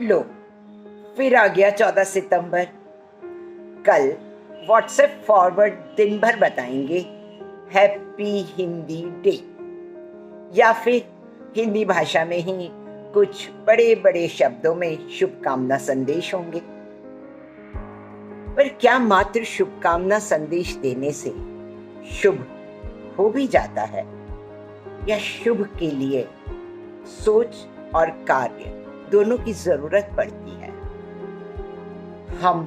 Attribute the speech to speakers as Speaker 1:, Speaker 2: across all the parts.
Speaker 1: लो, फिर आ गया 14 सितंबर। कल व्हाट्सएप फॉरवर्ड दिन भर बताएंगे हैप्पी हिंदी डे, या फिर हिंदी भाषा में ही कुछ बड़े बड़े शब्दों में शुभकामना संदेश होंगे। पर क्या मात्र शुभकामना संदेश देने से शुभ हो भी जाता है, या शुभ के लिए सोच और कार्य दोनों की जरूरत पड़ती है? हम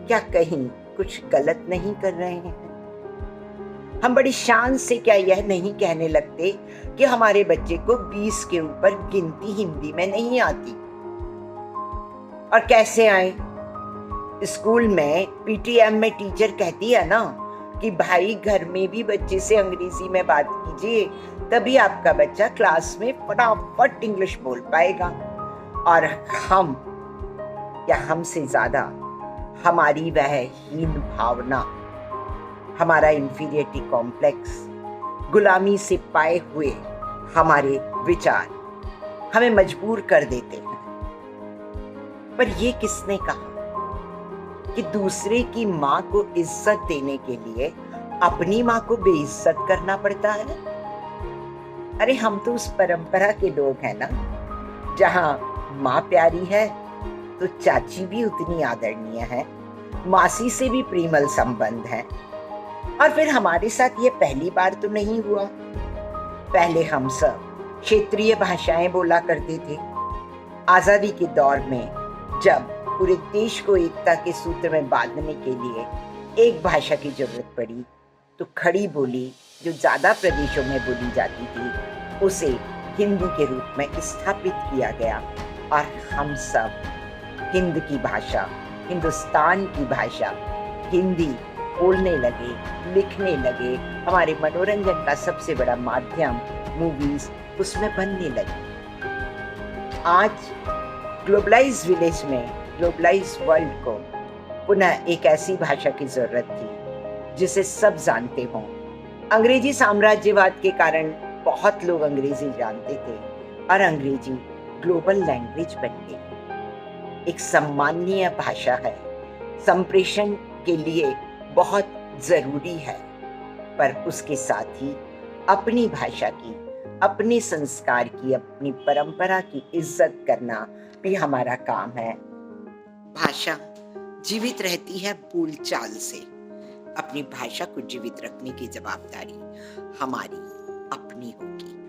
Speaker 1: क्या कहीं कुछ गलत नहीं कर रहे हैं? हम बड़ी शान से क्या यह नहीं कहने लगते कि हमारे बच्चे को 20 के ऊपर गिनती हिंदी में नहीं आती? और कैसे आए? स्कूल में पीटीएम में टीचर कहती है ना कि भाई घर में भी बच्चे से अंग्रेजी में बात कीजिए, तभी आपका बच्चा क्लास में फटाफट इंग्लिश बोल पाएगा। और हम या हमसे ज्यादा हमारी वह हीन भावना, हमारा इंफीरियरिटी कॉम्प्लेक्स, गुलामी से पाए हुए हमारे विचार हमें मजबूर कर देते हैं। पर ये किसने कहा कि दूसरे की माँ को इज्जत देने के लिए अपनी माँ को बेइज्जत करना पड़ता है? अरे हम तो उस परंपरा के लोग हैं ना, जहाँ माँ प्यारी है तो चाची भी उतनी आदरणीय है, मासी से भी प्रेमल संबंध है। और फिर हमारे साथ ये पहली बार तो नहीं हुआ। पहले हम सब क्षेत्रीय भाषाएं बोला करते थे। आजादी के दौर में जब पूरे देश को एकता के सूत्र में बांधने के लिए एक भाषा की जरूरत पड़ी, तो खड़ी बोली जो ज्यादा प्रदेशों में बोली जाती थी उसे हिंदी के रूप में स्थापित किया गया। और हम सब हिंद की भाषा, हिंदुस्तान की भाषा हिंदी बोलने लगे, लिखने लगे। हमारे मनोरंजन का सबसे बड़ा माध्यम मूवीज उसमें बनने लगी। आज ग्लोबलाइज विलेज में, ग्लोबलाइज वर्ल्ड को पुनः एक ऐसी भाषा की जरूरत थी जिसे सब जानते हों। अंग्रेजी साम्राज्यवाद के कारण बहुत लोग अंग्रेजी जानते थे और अंग्रेजी ग्लोबल लैंग्वेज बन गई। एक सम्माननीय भाषा है, संप्रेषण के लिए बहुत जरूरी है, पर उसके साथ ही अपनी भाषा की, अपने संस्कार की, अपनी परंपरा की इज्जत करना भी हमारा काम है। भाषा जीवित रहती है बोलचाल से। अपनी भाषा को जीवित रखने की जवाबदारी हमारी अपनी होगी।